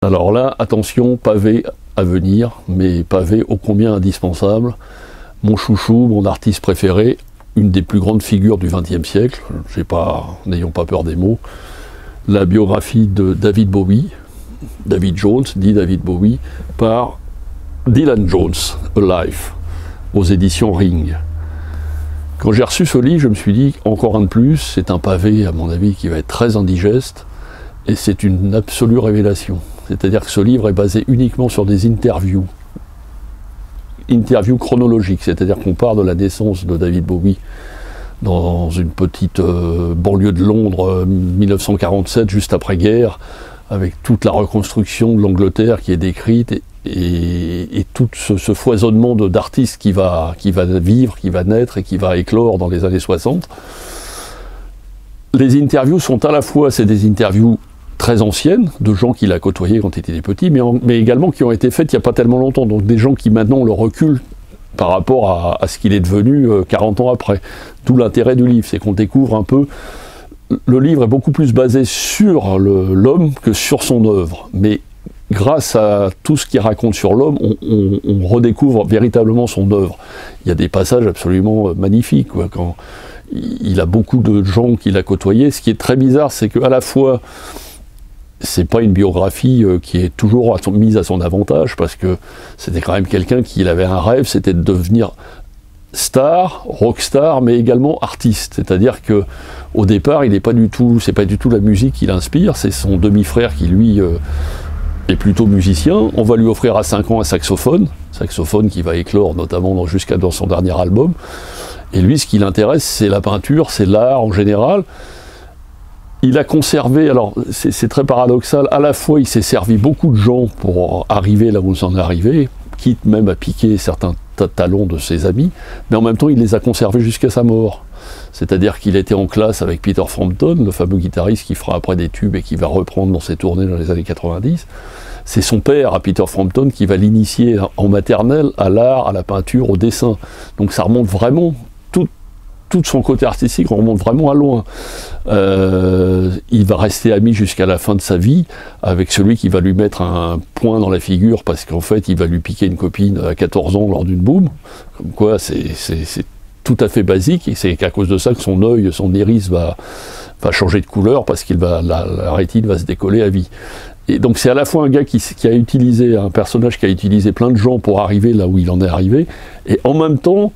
Alors là, attention, pavé à venir, mais pavé ô combien indispensable. Mon chouchou, mon artiste préféré, une des plus grandes figures du XXe siècle, n'ayons pas peur des mots, la biographie de David Bowie, David Jones, dit David Bowie, par Dylan Jones, Alive, aux éditions Ring. Quand j'ai reçu ce livre, je me suis dit, encore un de plus, c'est un pavé, à mon avis, qui va être très indigeste, et c'est une absolue révélation. C'est-à-dire que ce livre est basé uniquement sur des interviews chronologiques, c'est-à-dire qu'on part de la naissance de David Bowie dans une petite banlieue de Londres, 1947, juste après-guerre, avec toute la reconstruction de l'Angleterre qui est décrite, et tout ce foisonnement d'artistes qui va vivre, qui va naître et qui va éclore dans les années 60. Les interviews sont à la fois, c'est des interviews très anciennes, de gens qu'il a côtoyés quand il était petit, mais également qui ont été faites il n'y a pas tellement longtemps, donc des gens qui maintenant ont le recul par rapport à ce qu'il est devenu 40 ans après. D'où l'intérêt du livre, c'est qu'on découvre un peu. Le livre est beaucoup plus basé sur l'homme que sur son œuvre, mais grâce à tout ce qu'il raconte sur l'homme, on redécouvre véritablement son œuvre. Il y a des passages absolument magnifiques, quoi, quand il a beaucoup de gens qu'il a côtoyés. Ce qui est très bizarre, c'est qu'à la fois, c'est pas une biographie qui est toujours mise à son avantage, parce que c'était quand même quelqu'un qui avait un rêve, c'était de devenir star, rockstar, mais également artiste. C'est-à-dire que au départ, c'est pas du tout la musique qui l'inspire, c'est son demi-frère qui lui est plutôt musicien. On va lui offrir à 5 ans un saxophone qui va éclore notamment jusqu'à dans son dernier album. Et lui, ce qui l'intéresse, c'est la peinture, c'est l'art en général. Il a conservé, alors c'est très paradoxal, à la fois il s'est servi beaucoup de gens pour arriver là où il en est arrivé, quitte même à piquer certains talons de ses amis, mais en même temps il les a conservés jusqu'à sa mort. C'est-à-dire qu'il était en classe avec Peter Frampton, le fameux guitariste qui fera après des tubes et qui va reprendre dans ses tournées dans les années 90. C'est son père, à Peter Frampton, qui va l'initier en maternelle à l'art, à la peinture, au dessin. Donc ça remonte vraiment, tout son côté artistique remonte vraiment à loin. Il va rester ami jusqu'à la fin de sa vie avec celui qui va lui mettre un point dans la figure parce qu'en fait il va lui piquer une copine à 14 ans lors d'une boum. Comme quoi c'est tout à fait basique, et c'est qu'à cause de ça que son œil, son iris va changer de couleur parce qu'il la rétine va se décoller à vie. Et donc c'est à la fois un gars qui a utilisé, un personnage qui a utilisé plein de gens pour arriver là où il en est arrivé, et en même temps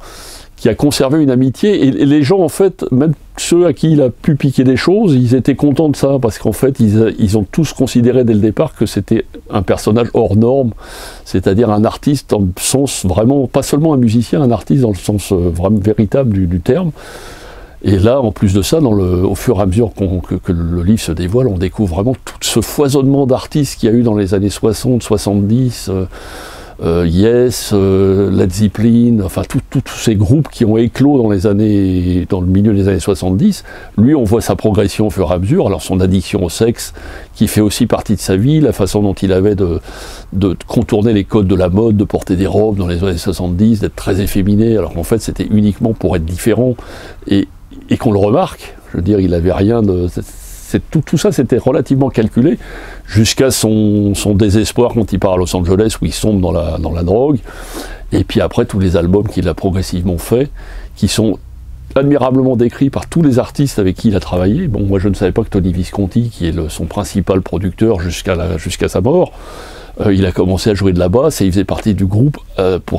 qui a conservé une amitié, et les gens, en fait, même ceux à qui il a pu piquer des choses, ils étaient contents de ça, parce qu'en fait, ils ont tous considéré dès le départ que c'était un personnage hors norme, c'est-à-dire un artiste dans le sens vraiment, pas seulement un musicien, un artiste dans le sens vraiment véritable du terme. Et là, en plus de ça, au fur et à mesure que le livre se dévoile, on découvre vraiment tout ce foisonnement d'artistes qu'il y a eu dans les années 60, 70, Yes, Led Zeppelin, enfin tous ces groupes qui ont éclos dans le milieu des années 70. Lui, on voit sa progression au fur et à mesure, alors son addiction au sexe, qui fait aussi partie de sa vie, la façon dont il avait de contourner les codes de la mode, de porter des robes dans les années 70, d'être très efféminé, alors qu'en fait c'était uniquement pour être différent, et qu'on le remarque. Je veux dire, il n'avait rien de... Tout ça, c'était relativement calculé, jusqu'à son désespoir quand il part à Los Angeles, où il sombre dans la drogue. Et puis après, tous les albums qu'il a progressivement faits, qui sont admirablement décrits par tous les artistes avec qui il a travaillé. Bon, moi, je ne savais pas que Tony Visconti, qui est son principal producteur jusqu'à sa mort, il a commencé à jouer de la basse et il faisait partie du groupe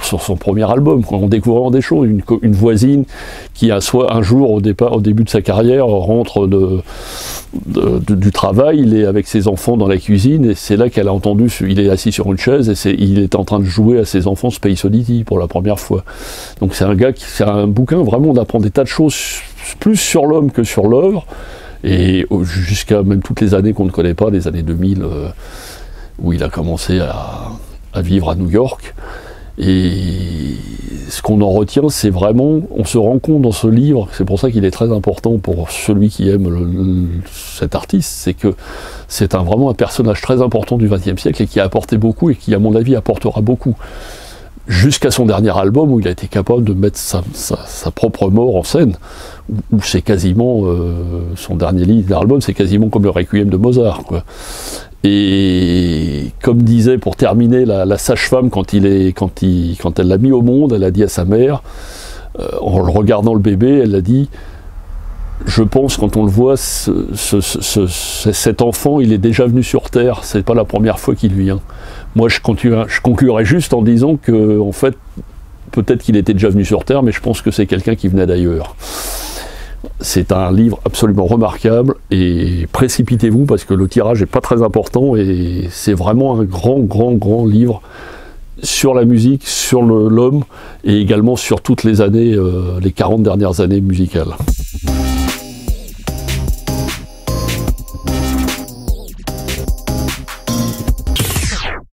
sur son premier album. On découvre vraiment des choses. Une voisine qui un jour, au début de sa carrière, rentre du travail, il est avec ses enfants dans la cuisine, et c'est là qu'elle a entendu, il est assis sur une chaise et il est en train de jouer à ses enfants Space Oddity pour la première fois. Donc c'est un bouquin vraiment, on apprend des tas de choses, plus sur l'homme que sur l'œuvre, et jusqu'à même toutes les années qu'on ne connaît pas, les années 2000, où il a commencé à vivre à New York. Et ce qu'on en retient, c'est vraiment, on se rend compte dans ce livre, c'est pour ça qu'il est très important pour celui qui aime cet artiste, c'est que c'est vraiment un personnage très important du XXe siècle et qui a apporté beaucoup et qui, à mon avis, apportera beaucoup. Jusqu'à son dernier album, où il a été capable de mettre sa propre mort en scène, où c'est quasiment, son dernier album, c'est quasiment comme le Requiem de Mozart, quoi. Et comme disait pour terminer la sage-femme quand elle l'a mis au monde, elle a dit à sa mère, en le regardant le bébé, elle a dit: je pense quand on le voit, cet enfant, il est déjà venu sur Terre, c'est pas la première fois qu'il vient. Moi je conclurai juste en disant que en fait, peut-être qu'il était déjà venu sur Terre, mais je pense que c'est quelqu'un qui venait d'ailleurs. C'est un livre absolument remarquable, et précipitez-vous parce que le tirage n'est pas très important, et c'est vraiment un grand livre sur la musique, sur l'homme, et également sur toutes les années, les 40 dernières années musicales.